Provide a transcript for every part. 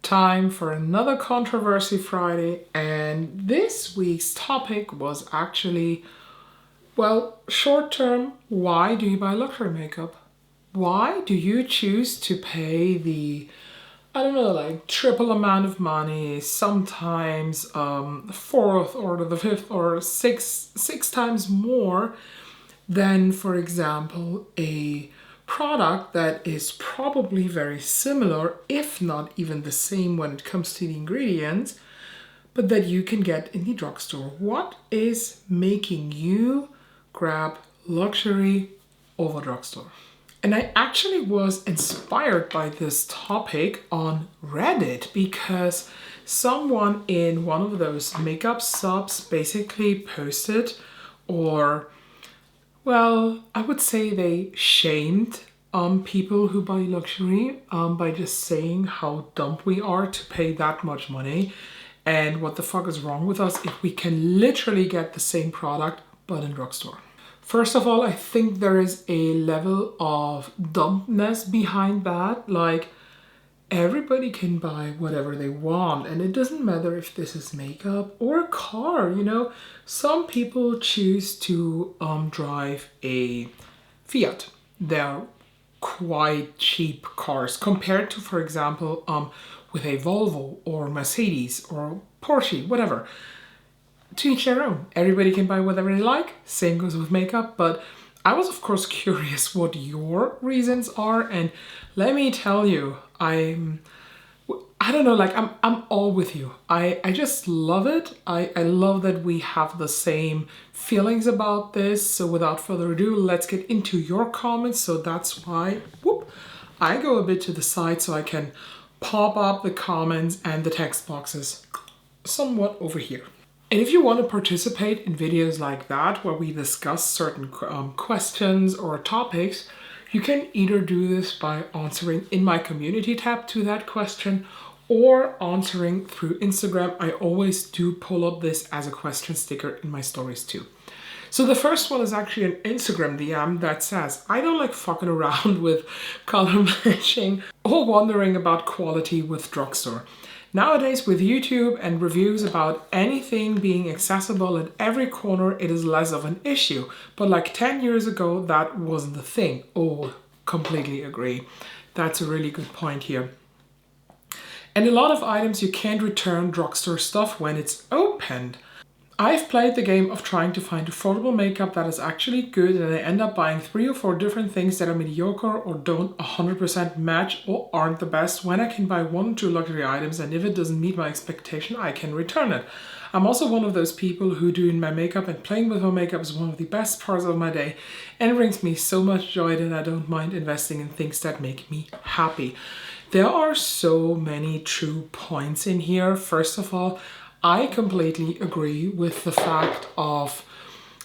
Time for another Controversy Friday, and this week's topic was actually, well, short term, why do you buy luxury makeup? Why do you choose to pay the, I don't know, like triple amount of money, sometimes fourth or the fifth or six times more than, for example, a product that is probably very similar, if not even the same when it comes to the ingredients, but that you can get in the drugstore? What is making you grab luxury over drugstore? And I actually was inspired by this topic on Reddit because someone in one of those makeup subs basically posted, or well, I would say they shamed people who buy luxury by just saying how dumb we are to pay that much money and what the fuck is wrong with us if we can literally get the same product but in drugstore. First of all, I think there is a level of dumbness behind that. Like, everybody can buy whatever they want, and it doesn't matter if this is makeup or a car. Some people choose to drive a Fiat. They're quite cheap cars compared to, for example, with a Volvo or Mercedes or Porsche, whatever. To each their own. Everybody can buy whatever they like. Same goes with makeup. But I was, of course, curious what your reasons are, and let me tell you, I don't know, like I'm all with you. I just love it. I love that we have the same feelings about this. So without further ado, let's get into your comments. So that's why I go a bit to the side so I can pop up the comments and the text boxes somewhat over here. And if you want to participate in videos like that, where we discuss certain questions or topics, you can either do this by answering in my community tab to that question or answering through Instagram. I always do pull up this as a question sticker in my stories too. So the first one is actually an Instagram DM that says, I don't like fucking around with color matching or wondering about quality with drugstore. Nowadays, with YouTube and reviews about anything being accessible at every corner, it is less of an issue. But like 10 years ago, that wasn't the thing. Oh, completely agree. That's a really good point here. And a lot of items you can't return drugstore stuff when it's opened. I've played the game of trying to find affordable makeup that is actually good, and I end up buying 3 or 4 different things that are mediocre or don't 100% match or aren't the best, when I can buy 1 or 2 luxury items, and if it doesn't meet my expectation, I can return it. I'm also one of those people who doing my makeup and playing with my makeup is one of the best parts of my day, and it brings me so much joy that I don't mind investing in things that make me happy. There are so many true points in here. First of all, I completely agree with the fact of,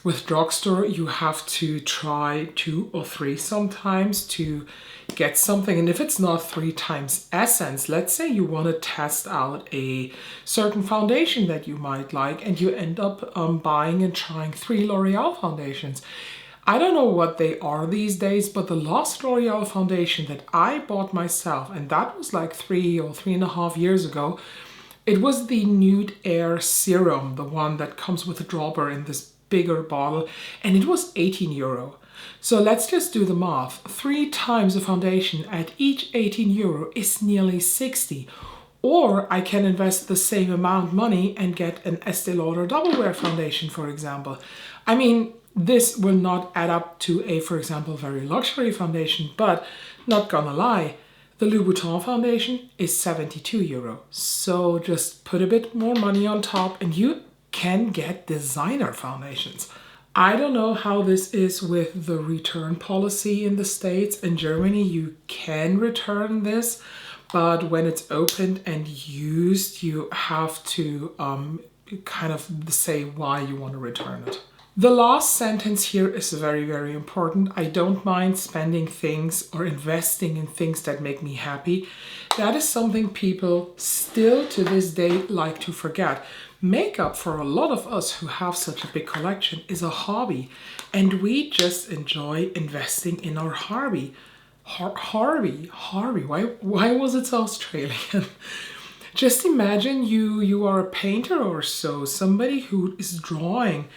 with drugstore, you have to try 2 or 3 sometimes to get something. And if it's not 3 times essence, let's say you want to test out a certain foundation that you might like, and you end up buying and trying 3 L'Oreal foundations. I don't know what they are these days, but the last L'Oreal foundation that I bought myself, and that was like 3 or 3.5 years ago, it was the Nude Air Serum, the one that comes with a dropper in this bigger bottle, and it was €18. So let's just do the math. 3 times a foundation at each €18 is nearly 60. Or I can invest the same amount money and get an Estee Lauder Double Wear foundation, for example. I mean, this will not add up to a, for example, very luxury foundation, but not gonna lie, the Louboutin foundation is €72. So just put a bit more money on top and you can get designer foundations. I don't know how this is with the return policy in the States. In Germany, you can return this, but when it's opened and used, you have to kind of say why you want to return it. The last sentence here is very, very important. I don't mind spending things or investing in things that make me happy. That is something people still to this day like to forget. Makeup, for a lot of us who have such a big collection, is a hobby, and we just enjoy investing in our hobby. Harvey, why was it so Australian? Just imagine you are a painter or so, somebody who is drawing.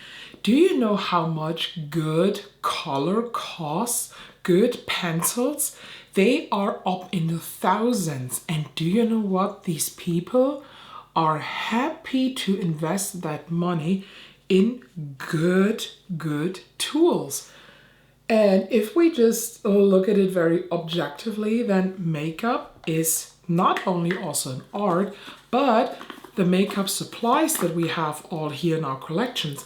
Do you know how much good color costs? Good pencils? They are up in the thousands. And do you know what? These people are happy to invest that money in good tools. And if we just look at it very objectively, then makeup is not only also an art, but the makeup supplies that we have all here in our collections,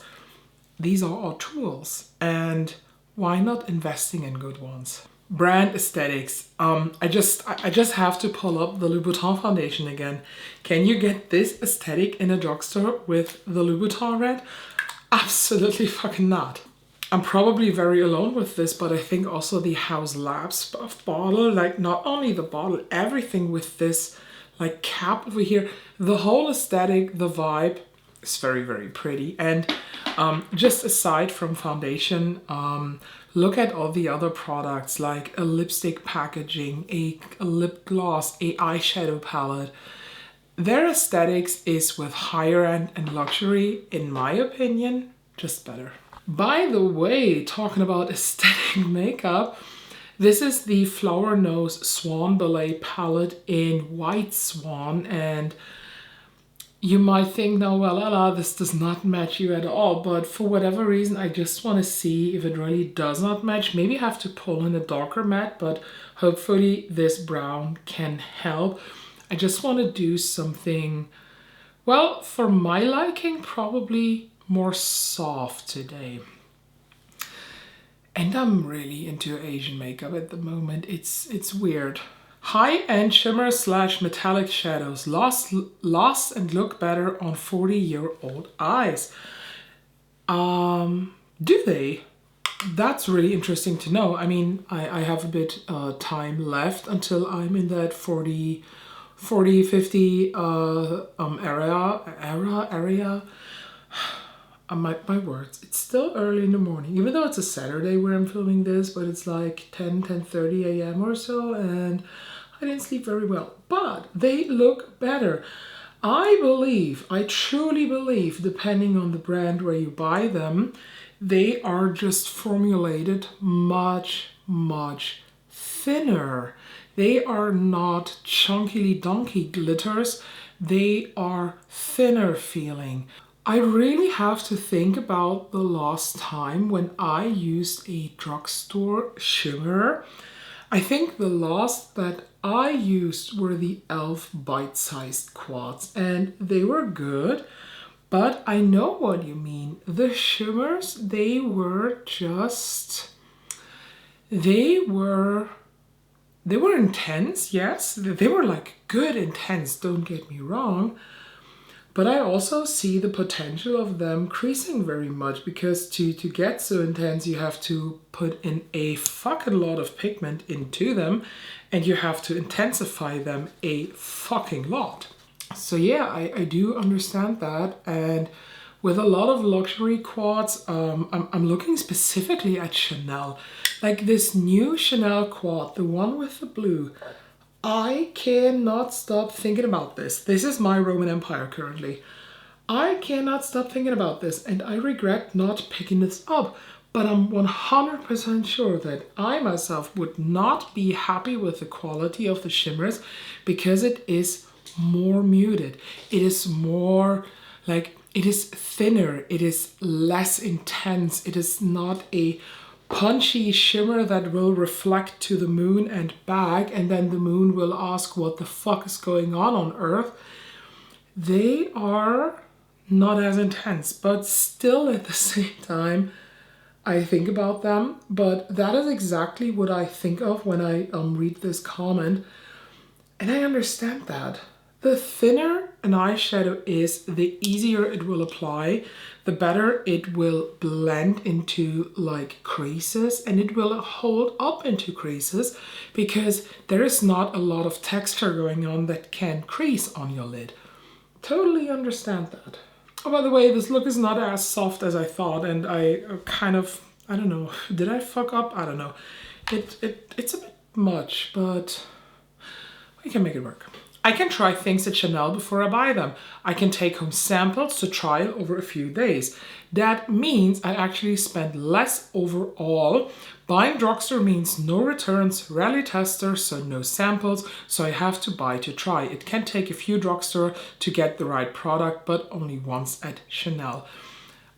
these are all tools. And why not investing in good ones? Brand aesthetics. I just have to pull up the Louboutin foundation again. Can you get this aesthetic in a drugstore with the Louboutin red? Absolutely fucking not. I'm probably very alone with this, but I think also the House Labs bottle, like not only the bottle, everything with this like cap over here, the whole aesthetic, the vibe is very, very pretty. And just aside from foundation, look at all the other products like a lipstick packaging, a lip gloss, a eyeshadow palette. Their aesthetics is with higher end and luxury, in my opinion, just better. By the way, talking about aesthetic makeup, this is the Flower Nose Swan Ballet palette in White Swan, and you might think, no, well, Ella, this does not match you at all, but for whatever reason, I just want to see if it really does not match. Maybe I have to pull in a darker matte, but hopefully this brown can help. I just want to do something, well, for my liking, probably more soft today. And I'm really into Asian makeup at the moment. It's weird. High-end shimmer slash metallic shadows lost and look better on 40-year-old eyes. Do they? That's really interesting to know. I mean, I have a bit time left until I'm in that 40, 50 area. My words, it's still early in the morning, even though it's a Saturday where I'm filming this, but it's like 10:30 a.m. or so, and I didn't sleep very well. But they look better. I truly believe, depending on the brand where you buy them, they are just formulated much thinner. They are not chunkily donkey glitters. They are thinner feeling. I really have to think about the last time when I used a drugstore shimmer. I think the last that I used were the e.l.f. bite-sized quads, and they were good, but I know what you mean. The shimmers, they were intense, yes. They were like good intense, don't get me wrong. But I also see the potential of them creasing very much, because to get so intense, you have to put in a fucking lot of pigment into them, and you have to intensify them a fucking lot. So yeah, I do understand that. And with a lot of luxury quads, I'm looking specifically at Chanel. Like this new Chanel quad, the one with the blue. I cannot stop thinking about this. This is my Roman Empire currently. I cannot stop thinking about this, and I regret not picking this up. But I'm 100% sure that I myself would not be happy with the quality of the shimmers, because it is more muted. It is more like, it is thinner. It is less intense. It is not a punchy shimmer that will reflect to the moon and back, and then the moon will ask what the fuck is going on Earth. They are not as intense, but still at the same time, I think about them. But that is exactly what I think of when I read this comment, and I understand that. The thinner an eyeshadow is, the easier it will apply, the better it will blend into like creases, and it will hold up into creases, because there is not a lot of texture going on that can crease on your lid. Totally understand that. Oh, by the way, this look is not as soft as I thought, and I kind of, I don't know, did I fuck up? I don't know. It's a bit much, but we can make it work. I can try things at Chanel before I buy them. I can take home samples to trial over a few days. That means I actually spend less overall. Buying drugstore means no returns, rarely testers, so no samples, so I have to buy to try. It can take a few drugstore to get the right product, but only once at Chanel.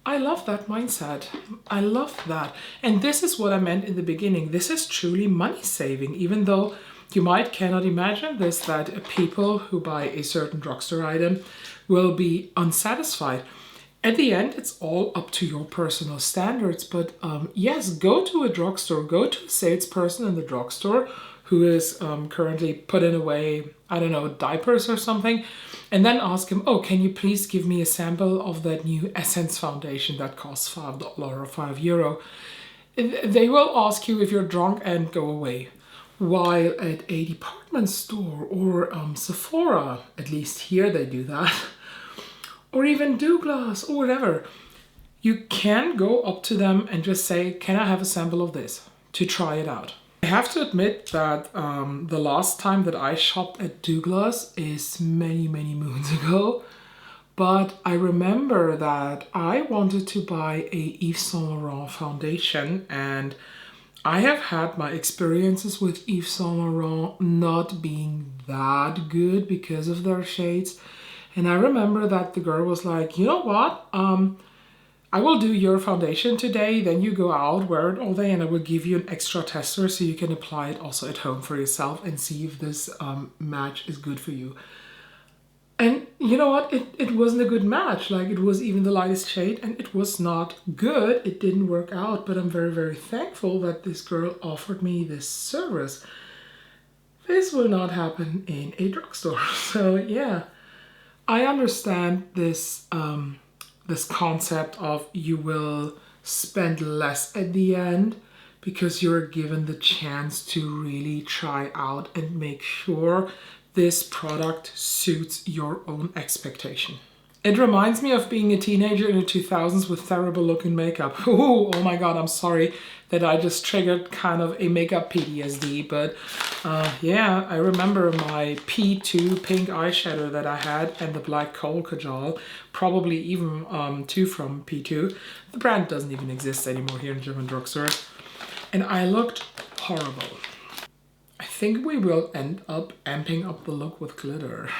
I love that mindset. I love that. And this is what I meant in the beginning. This is truly money saving, even though you might cannot imagine this, that people who buy a certain drugstore item will be unsatisfied. At the end, it's all up to your personal standards. But yes, go to a drugstore, go to a salesperson in the drugstore who is currently putting away, I don't know, diapers or something, and then ask him, oh, can you please give me a sample of that new Essence foundation that costs $5 or €5? They will ask you if you're drunk and go away. While at a department store or Sephora, at least here they do that, or even Douglas or whatever, you can go up to them and just say, can I have a sample of this to try it out? I have to admit that the last time that I shopped at Douglas is many, many moons ago. But I remember that I wanted to buy a Yves Saint Laurent foundation, and I have had my experiences with Yves Saint Laurent not being that good because of their shades. And I remember that the girl was like, you know what? I will do your foundation today, then you go out, wear it all day, and I will give you an extra tester so you can apply it also at home for yourself and see if this match is good for you. And you know what? It wasn't a good match. Like, it was even the lightest shade and it was not good. It didn't work out, but I'm very, very thankful that this girl offered me this service. This will not happen in a drugstore. So yeah, I understand this this concept of you will spend less at the end because you're given the chance to really try out and make sure this product suits your own expectation. It reminds me of being a teenager in the 2000s with terrible looking makeup. Ooh, oh my god, I'm sorry that I just triggered kind of a makeup PTSD, but yeah, I remember my P2 pink eyeshadow that I had and the black kohl kajal, probably even two from P2. The brand doesn't even exist anymore here in German drugstores. And I looked horrible. I think we will end up amping up the look with glitter.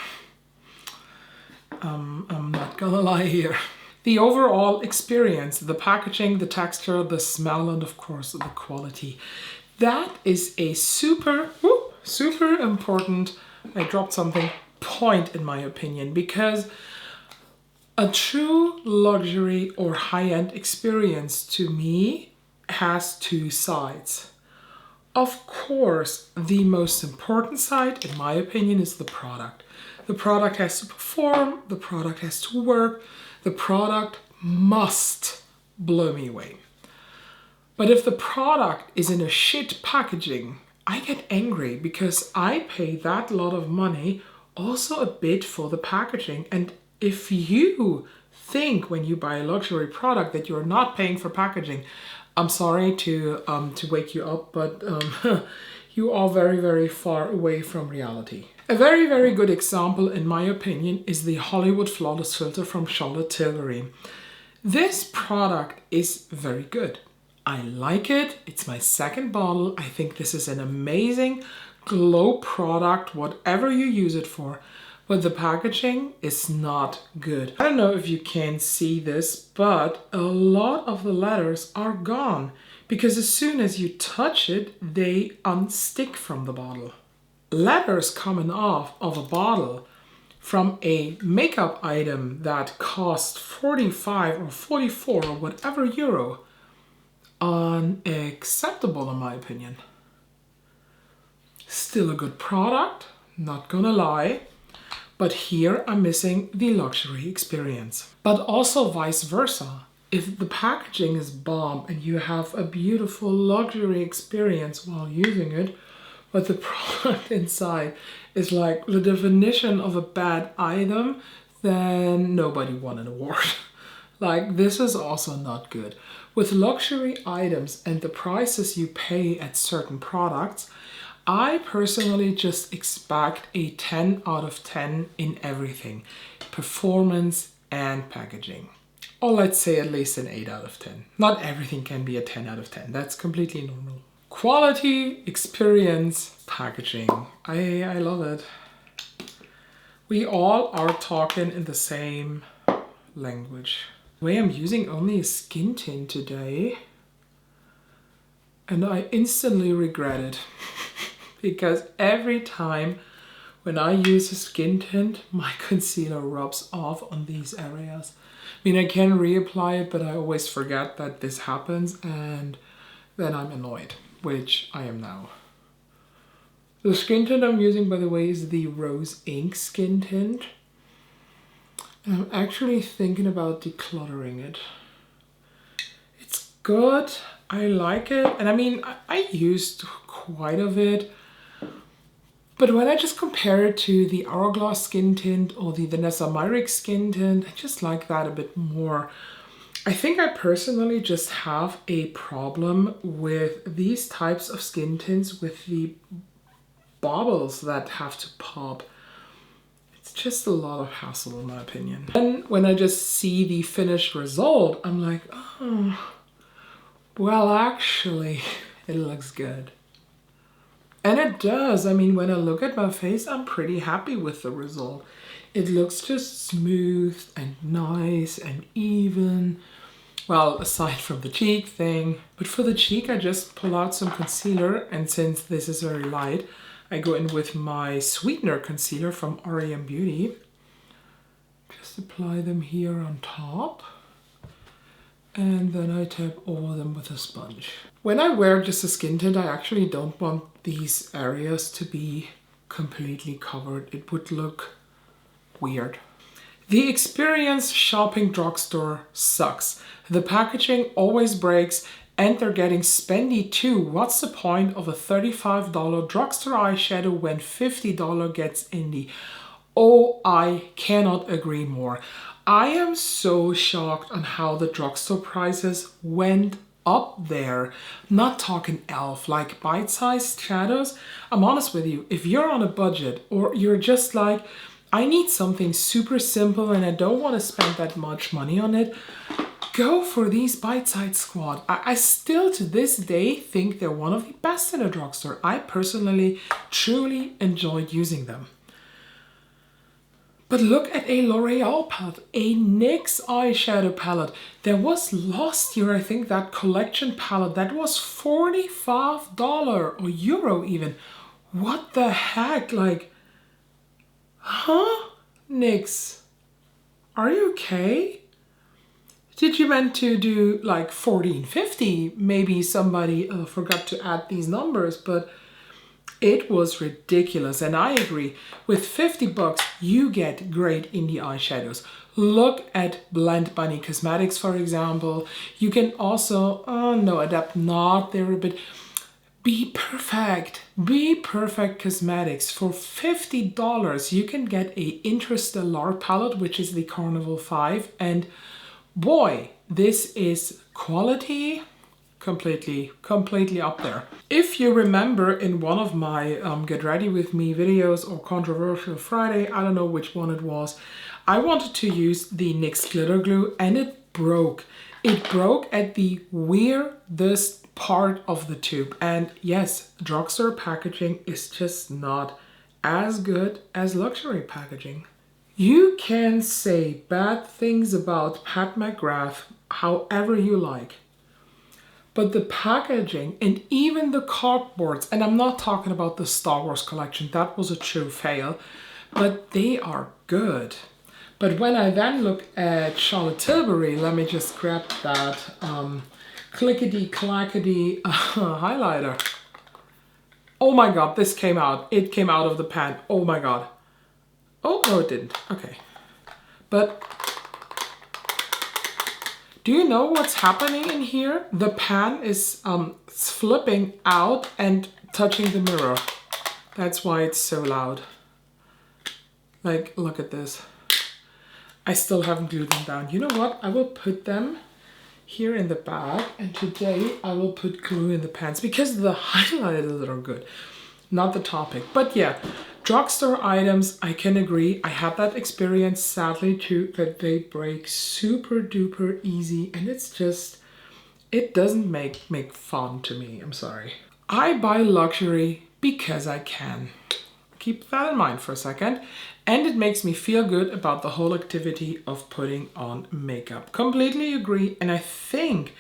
I'm not gonna lie here. The overall experience, the packaging, the texture, the smell, and of course the quality. That is a super important, I dropped something, point in my opinion, because a true luxury or high-end experience to me has two sides. Of course, the most important side, in my opinion, is the product. The product has to perform, the product has to work, the product must blow me away. But if the product is in a shit packaging, I get angry because I pay that lot of money also a bit for the packaging. And if you think when you buy a luxury product that you're not paying for packaging, I'm sorry to wake you up, but you are very, very far away from reality. A very, very good example, in my opinion, is the Hollywood Flawless Filter from Charlotte Tilbury. This product is very good. I like it. It's my second bottle. I think this is an amazing glow product, whatever you use it for. But the packaging is not good. I don't know if you can see this, but a lot of the letters are gone because as soon as you touch it, they unstick from the bottle. Letters coming off of a bottle from a makeup item that cost 45 or 44 or whatever euro, unacceptable in my opinion. Still a good product, not gonna lie. But here I'm missing the luxury experience. But also vice versa. If the packaging is bomb and you have a beautiful luxury experience while using it, but the product inside is like the definition of a bad item, then nobody won an award. Like, this is also not good. With luxury items and the prices you pay at certain products, I personally just expect a 10 out of 10 in everything. Performance and packaging. Or let's say at least an 8 out of 10. Not everything can be a 10 out of 10. That's completely normal. Quality, experience, packaging. I love it. We all are talking in the same language. The way I'm using only a skin tint today, and I instantly regret it. Because every time when I use a skin tint, my concealer rubs off on these areas. I mean, I can reapply it, but I always forget that this happens, and then I'm annoyed, which I am now. The skin tint I'm using, by the way, is the Rose Ink skin tint. And I'm actually thinking about decluttering it. It's good. I like it. And I mean, I used quite of it. But when I just compare it to the Hourglass skin tint or the Vanessa Myrick skin tint, I just like that a bit more. I think I personally just have a problem with these types of skin tints with the baubles that have to pop. It's just a lot of hassle in my opinion. Then when I just see the finished result, I'm like, oh, well, actually, it looks good. And it does. I mean, when I look at my face, I'm pretty happy with the result. It looks just smooth and nice and even. Well, aside from the cheek thing. But for the cheek, I just pull out some concealer. And since this is very light, I go in with my Sweetener concealer from R.E.M. Beauty. Just apply them here on top. And then I tap over them with a sponge. When I wear just a skin tint, I actually don't want these areas to be completely covered. It would look weird. The experience shopping drugstore sucks. The packaging always breaks and they're getting spendy too. What's the point of a $35 drugstore eyeshadow when $50 gets indie? Oh, I cannot agree more. I am so shocked on how the drugstore prices went up there. Not talking e.l.f., like bite-sized shadows. I'm honest with you, if you're on a budget or you're just like, I need something super simple and I don't want to spend that much money on it, go for these bite-sized squad. I still to this day think they're one of the best in a drugstore. I personally truly enjoyed using them. But look at a L'Oreal palette, a NYX eyeshadow palette. There was last year, I think, that collection palette that was $45 or euro even. What the heck? Like, huh? NYX, are you okay? Did you meant to do like $14.50? Maybe somebody forgot to add these numbers, but it was ridiculous. And I agree, with $50, you get great indie eyeshadows. Look at Blend Bunny Cosmetics, for example. You can also, adapt not there a bit. Be Perfect. Be Perfect Cosmetics. For $50, you can get a Interstellar palette, which is the Carnival 5. And boy, this is quality completely up there. If you remember in one of my Get Ready With Me videos or Controversial Friday, I don't know which one it was, I wanted to use the NYX glitter glue and it broke. It broke at the weirdest part of the tube. And yes, drugstore packaging is just not as good as luxury packaging. You can say bad things about Pat McGrath however you like. But the packaging and even the cardboards, and I'm not talking about the Star Wars collection, that was a true fail, but they are good. But when I then look at Charlotte Tilbury, let me just grab that clickety clackety highlighter. Oh my god, this came out. It came out of the pan. Oh my god. Oh, no it didn't. Okay. But do you know what's happening in here? The pan is flipping out and touching the mirror. That's why it's so loud. Like, look at this. I still haven't glued them down. You know what? I will put them here in the bag, and today I will put glue in the pans because the highlighters are good. not the topic. But yeah, drugstore items, I can agree. I had that experience sadly too, that they break super duper easy, and it's just, it doesn't make fun to me. I'm sorry. I buy luxury because I can. Keep that in mind for a second. And it makes me feel good about the whole activity of putting on makeup. Completely agree. And I think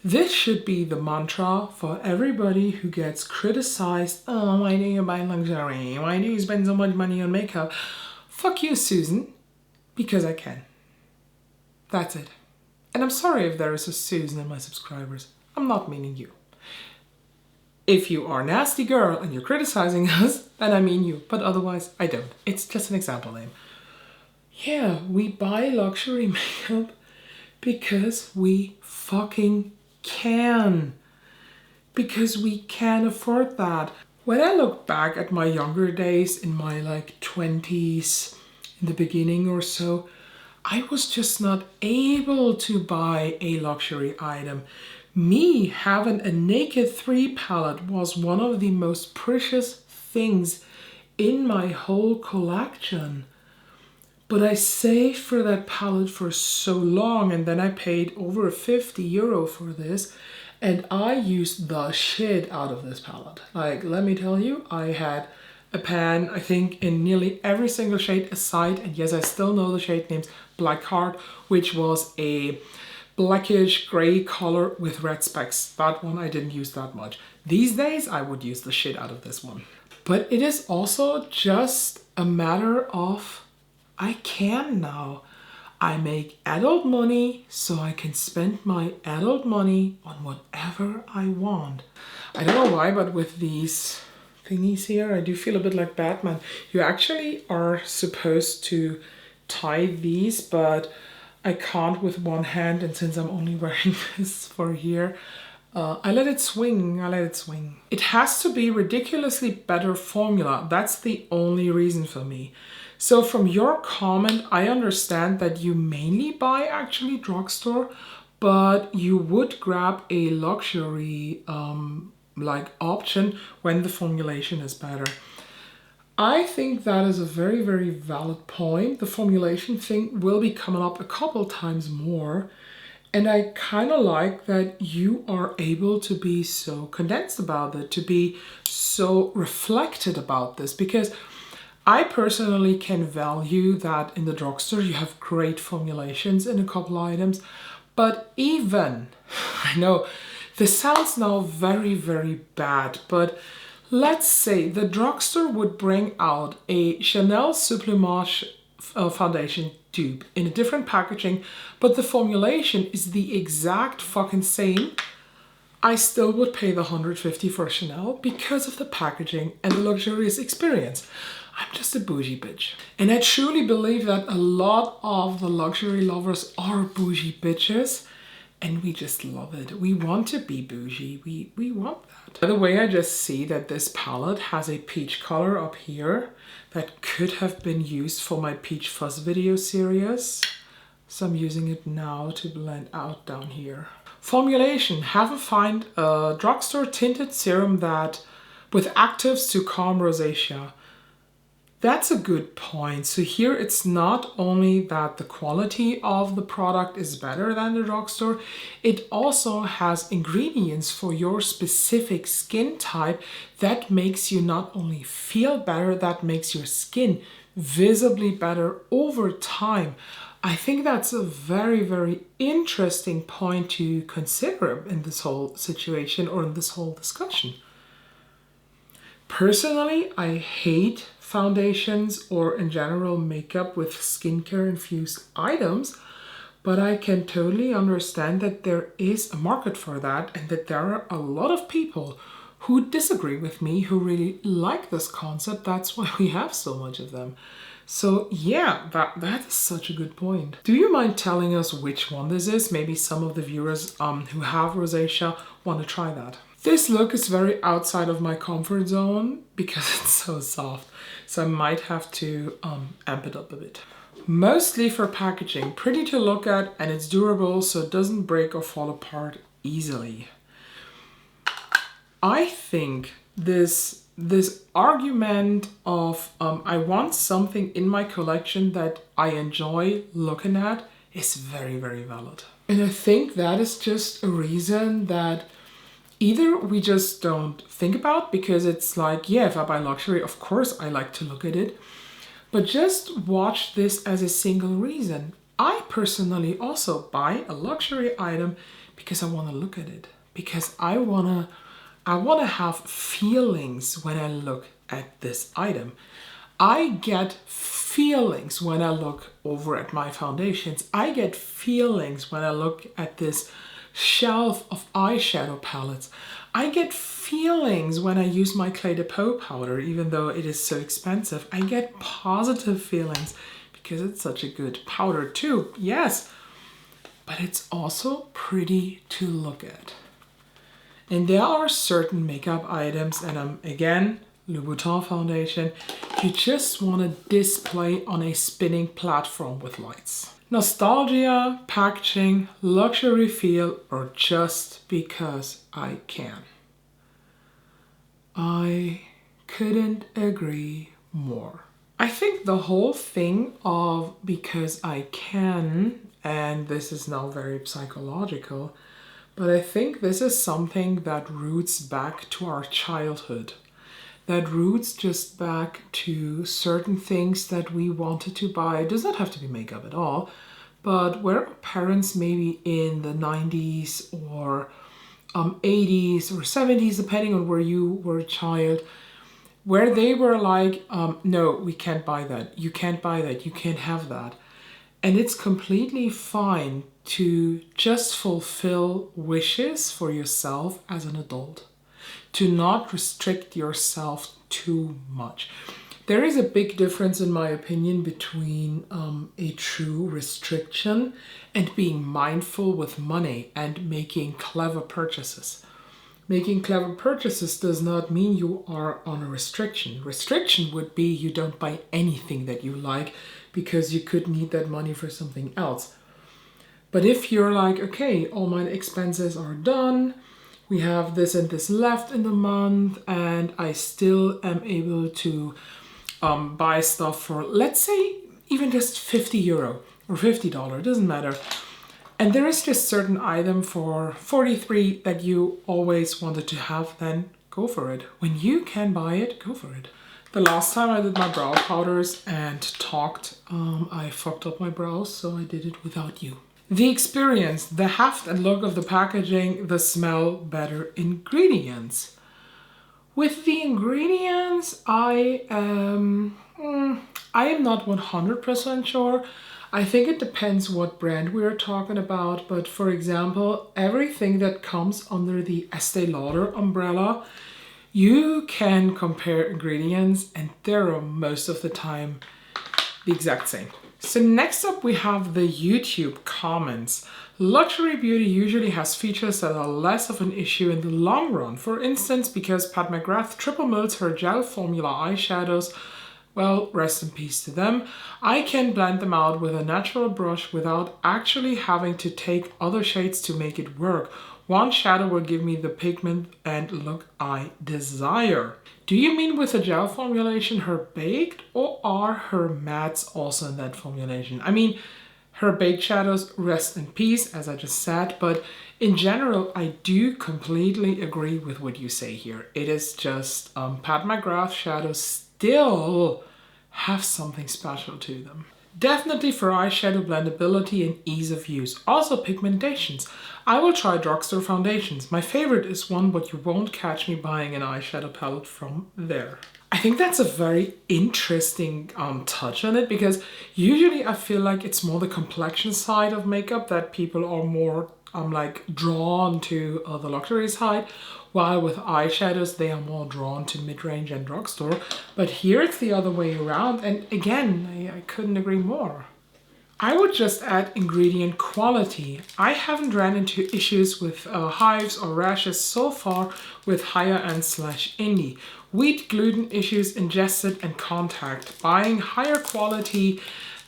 this should be the mantra for everybody who gets criticized. Oh, why do you buy luxury? Why do you spend so much money on makeup? Fuck you, Susan. Because I can. That's it. And I'm sorry if there is a Susan in my subscribers. I'm not meaning you. If you are a nasty girl and you're criticizing us, then I mean you. But otherwise, I don't. It's just an example name. Yeah, we buy luxury makeup because we fucking can. Because we can afford that. When I look back at my younger days, in my like 20s, in the beginning or so, I was just not able to buy a luxury item. Me having a Naked 3 palette was one of the most precious things in my whole collection. But I saved for that palette for so long, and then I paid over €50 for this, and I used the shit out of this palette. Like, let me tell you, I had a pan, I think, in nearly every single shade aside, and yes, I still know the shade names, Black Heart, which was a blackish gray color with red specks. That one I didn't use that much. These days I would use the shit out of this one. But it is also just a matter of I can now. I make adult money, so I can spend my adult money on whatever I want. I don't know why, but with these thingies here, I do feel a bit like Batman. You actually are supposed to tie these, but I can't with one hand, and since I'm only wearing this for here, I let it swing. It has to be ridiculously better formula. That's the only reason for me. So from your comment, I understand that you mainly buy actually drugstore, but you would grab a luxury like option when the formulation is better. I think that is a very, very valid point. The formulation thing will be coming up a couple times more. And I kind of like that you are able to be so condensed about it, to be so reflected about this, because I personally can value that in the drugstore you have great formulations in a couple items. But even, I know this sounds now very, very bad, but let's say the drugstore would bring out a Chanel Supplément foundation tube in a different packaging, but the formulation is the exact fucking same. I still would pay the $150 for Chanel because of the packaging and the luxurious experience. I'm just a bougie bitch. And I truly believe that a lot of the luxury lovers are bougie bitches. And we just love it. We want to be bougie. We want that. By the way, I just see that this palette has a peach color up here that could have been used for my Peach Fuzz video series. So I'm using it now to blend out down here. Formulation. Have a find a drugstore tinted serum that with actives to calm rosacea. That's a good point. So here it's not only that the quality of the product is better than the drugstore, it also has ingredients for your specific skin type that makes you not only feel better, that makes your skin visibly better over time. I think that's a very, very interesting point to consider in this whole situation or in this whole discussion. Personally, I hate foundations or in general makeup with skincare infused items, but I can totally understand that there is a market for that and that there are a lot of people who disagree with me, who really like this concept. That's why we have so much of them. So yeah, that is such a good point. Do you mind telling us which one this is? Maybe some of the viewers who have rosacea want to try that. This look is very outside of my comfort zone because it's so soft. So I might have to amp it up a bit. Mostly for packaging, pretty to look at, and it's durable so it doesn't break or fall apart easily. I think this this argument of I want something in my collection that I enjoy looking at is very, very valid. And I think that is just a reason that either we just don't think about, because it's like, yeah, if I buy luxury, of course I like to look at it. But just watch this as a single reason. I personally also buy a luxury item because I want to look at it. Because I want to have feelings when I look at this item. I get feelings when I look over at my foundations. I get feelings when I look at this shelf of eyeshadow palettes. I get feelings when I use my Clé de Peau powder, even though it is so expensive. I get positive feelings because it's such a good powder too, yes. But it's also pretty to look at. And there are certain makeup items, and again, Louboutin foundation, you just want to display on a spinning platform with lights. Nostalgia, packaging, luxury feel, or just because I can. I couldn't agree more. I think the whole thing of because I can, and this is now very psychological, but I think this is something that roots back to our childhood. That roots just back to certain things that we wanted to buy. It does not have to be makeup at all, but where our parents maybe in the 90s or 80s or 70s, depending on where you were a child, where they were like, no, we can't buy that. You can't buy that. You can't have that. And it's completely fine to just fulfill wishes for yourself as an adult. To not restrict yourself too much. There is a big difference, in my opinion, between a true restriction and being mindful with money and making clever purchases. Making clever purchases does not mean you are on a restriction. Restriction would be you don't buy anything that you like because you could need that money for something else. But if you're like, okay, all my expenses are done, we have this and this left in the month, and I still am able to buy stuff for, let's say, even just €50 or $50, it doesn't matter. And there is just certain item for 43 that you always wanted to have, then go for it. When you can buy it, go for it. The last time I did my brow powders and talked, I fucked up my brows, so I did it without you. The experience, the heft and look of the packaging, the smell, better ingredients. With the ingredients, I am not 100% sure. I think it depends what brand we are talking about, but for example, everything that comes under the Estee Lauder umbrella, you can compare ingredients and they're most of the time the exact same. So next up we have the YouTube comments. Luxury beauty usually has features that are less of an issue in the long run. For instance, because Pat McGrath triple molds her gel formula eyeshadows, well, rest in peace to them, I can blend them out with a natural brush without actually having to take other shades to make it work. One shadow will give me the pigment and look I desire. Do you mean with the gel formulation her baked, or are her mattes also in that formulation? I mean, her baked shadows, rest in peace, as I just said, but in general, I do completely agree with what you say here. It is just Pat McGrath shadows still have something special to them. Definitely for eyeshadow blendability and ease of use. Also pigmentations. I will try drugstore foundations. My favorite is one, but you won't catch me buying an eyeshadow palette from there. I think that's a very interesting touch on it, because usually I feel like it's more the complexion side of makeup that people are more like drawn to the luxury side, while with eyeshadows they are more drawn to mid-range and drugstore. But here it's the other way around, and again, I couldn't agree more. I would just add ingredient quality. I haven't ran into issues with hives or rashes so far with higher end / indie. Wheat, gluten issues, ingested and contact. Buying higher quality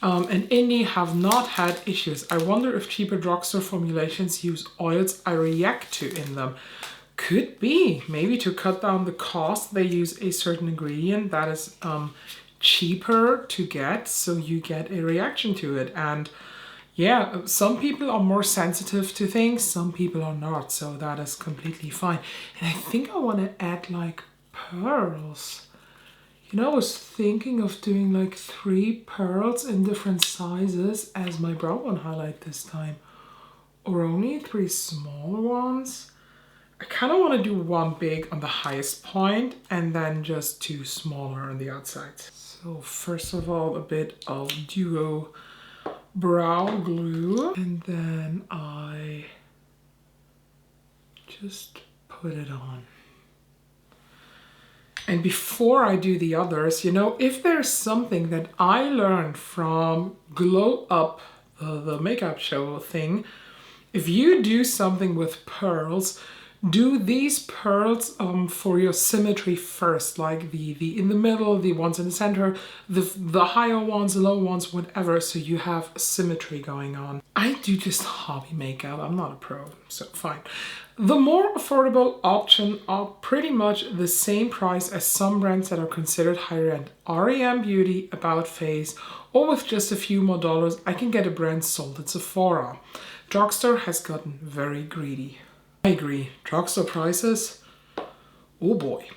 and indie have not had issues. I wonder if cheaper drugstore formulations use oils I react to in them. Could be. Maybe to cut down the cost, they use a certain ingredient that is cheaper to get, so you get a reaction to it. And yeah, some people are more sensitive to things, some people are not, so that is completely fine. And I think I want to add like pearls. You know, I was thinking of doing like 3 pearls in different sizes as my brow bone highlight this time. Or only 3 small ones. I kind of want to do 1 big on the highest point and then just 2 smaller on the outside. So first of all, a bit of Duo brow glue, and then I just put it on. And before I do the others, you know, if there's something that I learned from Glow Up, the makeup show thing, if you do something with pearls, do these pearls for your symmetry first, like the in the middle, the ones in the center, the higher ones, the low ones, whatever, so you have symmetry going on. I do just hobby makeup, I'm not a pro, so fine. The more affordable option are pretty much the same price as some brands that are considered higher end. REM Beauty, About Face, or with just a few more dollars, I can get a brand sold at Sephora. Drugstore has gotten very greedy. I agree. Drugstore prices? Oh boy.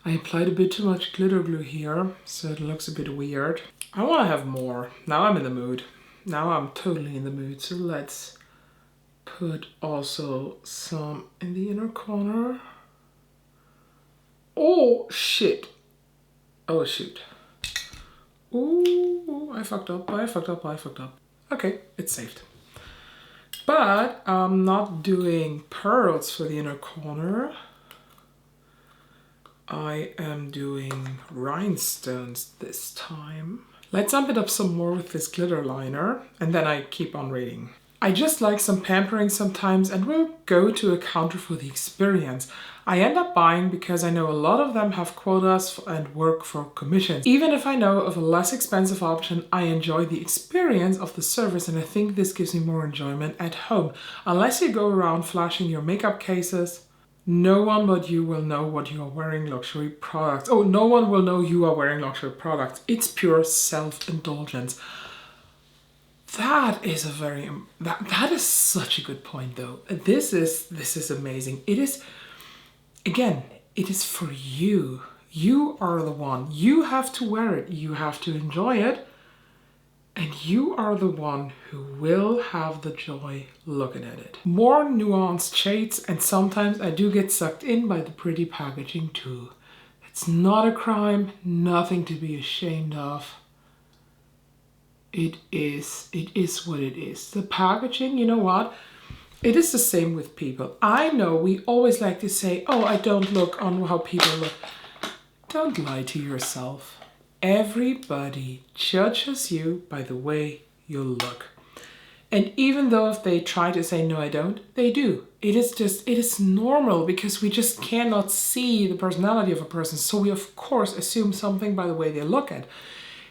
I applied a bit too much glitter glue here, so it looks a bit weird. I want to have more. Now I'm in the mood. Now I'm totally in the mood. So let's put also some in the inner corner. Oh shit. Oh shoot. Ooh, I fucked up. Okay, it's saved. But I'm not doing pearls for the inner corner. I am doing rhinestones this time. Let's amp it up some more with this glitter liner, and then I keep on reading. I just like some pampering sometimes and will go to a counter for the experience. I end up buying because I know a lot of them have quotas and work for commissions. Even if I know of a less expensive option, I enjoy the experience of the service, and I think this gives me more enjoyment at home. Unless you go around flashing your makeup cases, no one but you will know what you are wearing luxury products. Oh, no one will know you are wearing luxury products. It's pure self-indulgence. That is a very, that is such a good point though. This is amazing. It is, again, it is for you. You are the one. You have to wear it. You have to enjoy it. And you are the one who will have the joy looking at it. More nuanced shades, and sometimes I do get sucked in by the pretty packaging too. It's not a crime, nothing to be ashamed of. It is what it is. The packaging, you know what? It is the same with people. I know we always like to say, oh, I don't look on how people look. Don't lie to yourself. Everybody judges you by the way you look. And even though if they try to say, no, I don't, they do. It is normal because we just cannot see the personality of a person. So we, of course, assume something by the way they look at.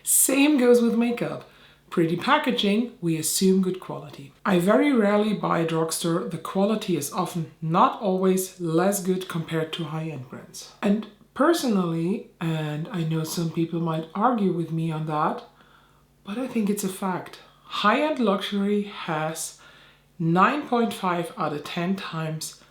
Same goes with makeup. Pretty packaging, we assume good quality. I very rarely buy drugstore. The quality is often, not always, less good compared to high-end brands. And personally, and I know some people might argue with me on that, but I think it's a fact. High-end luxury has 9.5 out of 10 times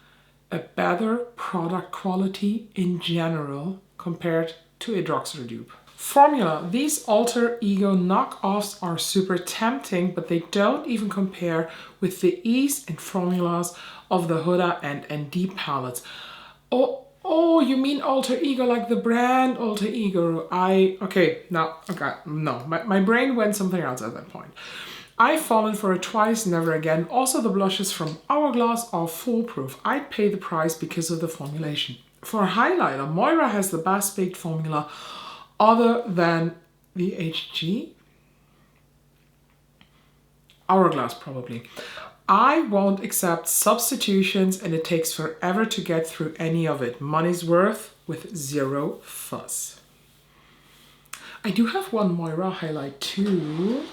a better product quality in general compared to a drugstore dupe. Formula. These alter ego knockoffs are super tempting, but they don't even compare with the ease and formulas of the Huda and ND palettes. Oh, you mean alter ego like the brand alter ego? No, my brain went something else at that point. I've fallen for it twice, never again. Also, the blushes from Hourglass are foolproof. I'd pay the price because of the formulation. For highlighter, Moira has the best baked formula other than the HG. Hourglass, probably. I won't accept substitutions, and it takes forever to get through any of it. Money's worth with zero fuss. I do have one Moira highlight too.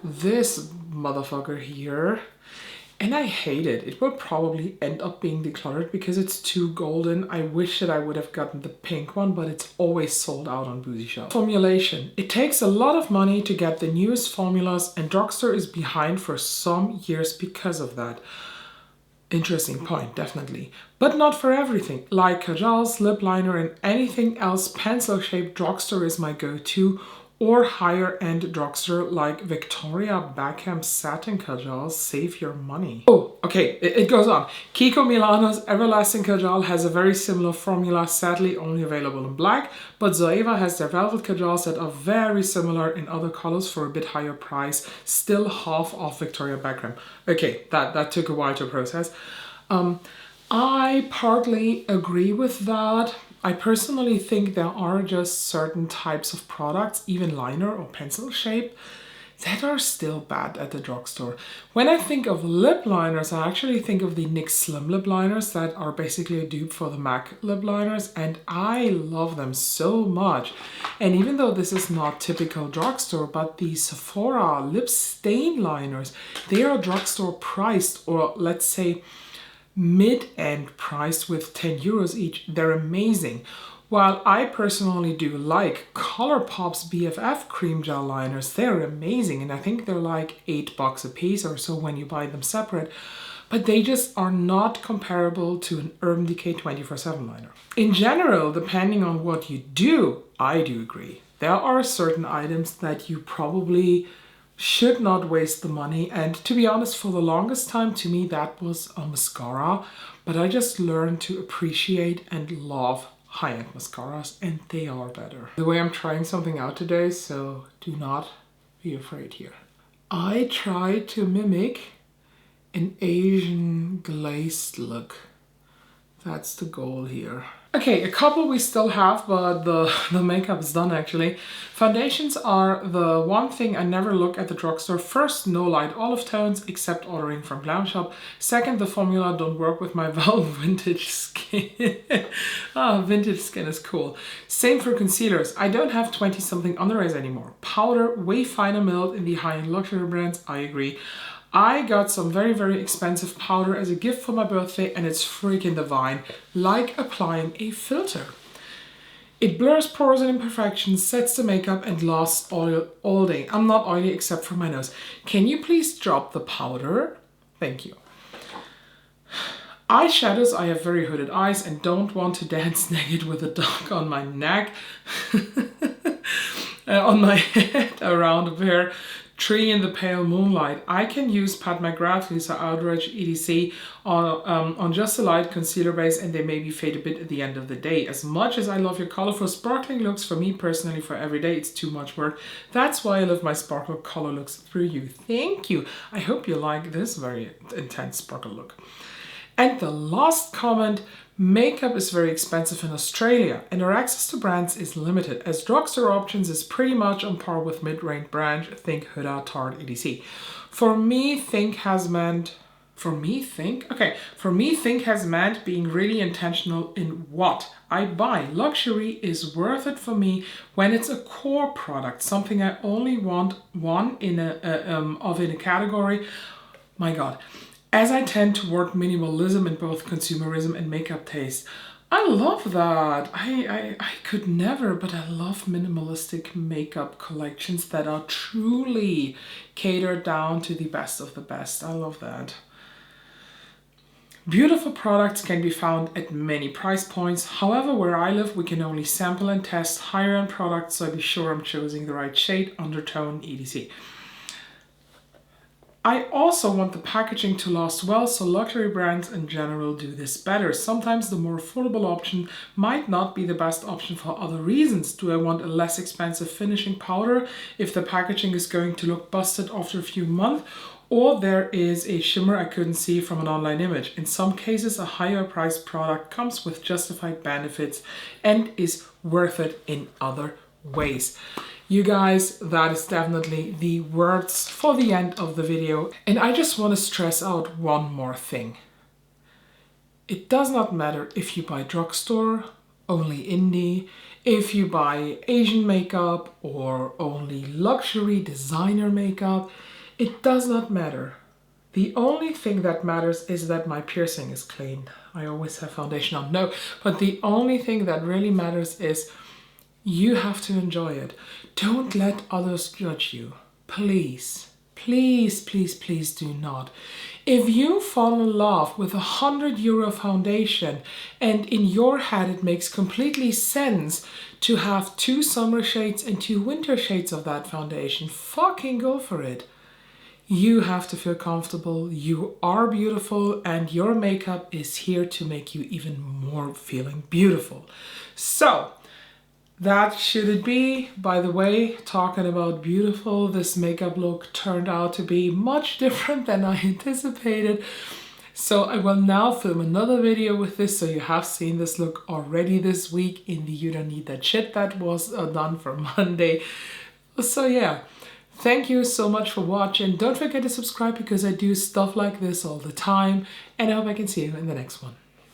This motherfucker here. and I hate it. It will probably end up being decluttered because it's too golden. I wish that I would have gotten the pink one, but it's always sold out on Boozy Shelf. Formulation. It takes a lot of money to get the newest formulas, and Drugstore is behind for some years because of that. Interesting point, definitely. But not for everything. Like kajals, lip liner, and anything else pencil-shaped, Drugstore is my go-to, or higher-end drugstore like Victoria Beckham satin kajals. Save your money. Oh, okay, it goes on. Kiko Milano's Everlasting Kajal has a very similar formula, sadly only available in black, but Zoeva has their velvet kajals that are very similar in other colors for a bit higher price, still half off Victoria Beckham. Okay, that took a while to process. I partly agree with that. I personally think there are just certain types of products, even liner or pencil shape, that are still bad at the drugstore. When I think of lip liners, I actually think of the NYX Slim lip liners that are basically a dupe for the MAC lip liners, and I love them so much. And even though this is not typical drugstore, but the Sephora lip stain liners, they are drugstore priced, or let's say mid-end priced with 10 euros each. They're amazing. While I personally do like Colourpop's BFF cream gel liners, they're amazing, and I think they're like $8 a piece or so when you buy them separate, but they just are not comparable to an Urban Decay 24/7 liner. In general, depending on what you do, I do agree. There are certain items that you probably should not waste the money, and to be honest, for the longest time to me that was a mascara, but I just learned to appreciate and love high-end mascaras, and they are better. The way I'm trying something out today, so do not be afraid here. I try to mimic an Asian glazed look. That's the goal here. Okay, a couple we still have, but the makeup is done actually. Foundations are the one thing I never look at the drugstore. First, no light olive tones, except ordering from Glam Shop. Second, the formula don't work with my vintage skin. Vintage skin is cool. Same for concealers. I don't have 20-something under eyes anymore. Powder, way finer milled in the high-end luxury brands, I agree. I got some very, very expensive powder as a gift for my birthday, and it's freaking divine, like applying a filter. It blurs pores and imperfections, sets the makeup, and lasts all day. I'm not oily except for my nose. Can you please drop the powder? Thank you. Eyeshadows, I have very hooded eyes and don't want to dance naked with a dog on my neck, on my head, around a pear tree in the pale moonlight. I can use Pat McGrath, Lisa Outrage, EDC on just a light concealer base, and they maybe fade a bit at the end of the day. As much as I love your colorful sparkling looks, for me personally, for every day, it's too much work. That's why I live my sparkle color looks through you. Thank you. I hope you like this very intense sparkle look. And the last comment, makeup is very expensive in Australia and our access to brands is limited, as drugstore options is pretty much on par with mid-range brands, think Huda, Tarte, etc. For me, think has meant being really intentional in what I buy. Luxury is worth it for me when it's a core product, something I only want one in a category. My God. As I tend toward minimalism in both consumerism and makeup taste, I love that. I could never, but I love minimalistic makeup collections that are truly catered down to the best of the best. I love that. Beautiful products can be found at many price points. However, where I live, we can only sample and test higher end products, so I be sure I'm choosing the right shade, undertone, etc. I also want the packaging to last well, so luxury brands in general do this better. Sometimes the more affordable option might not be the best option for other reasons. Do I want a less expensive finishing powder if the packaging is going to look busted after a few months? Or there is a shimmer I couldn't see from an online image. In some cases, a higher priced product comes with justified benefits and is worth it in other ways. You guys, that is definitely the words for the end of the video. And I just want to stress out one more thing. It does not matter if you buy drugstore, only indie, if you buy Asian makeup or only luxury designer makeup. It does not matter. The only thing that matters is that my piercing is clean. I always have foundation on. No, but the only thing that really matters is you have to enjoy it. Don't let others judge you. Please, please, please, please do not. If you fall in love with €100 foundation and in your head it makes completely sense to have 2 summer shades and 2 winter shades of that foundation, fucking go for it. You have to feel comfortable, you are beautiful, and your makeup is here to make you even more feeling beautiful. So, that should it be. By the way, talking about beautiful, this makeup look turned out to be much different than I anticipated. So I will now film another video with this, so you have seen this look already this week in the You Don't Need That Shit that was done for Monday. So yeah. Thank you so much for watching. Don't forget to subscribe because I do stuff like this all the time. And I hope I can see you in the next one.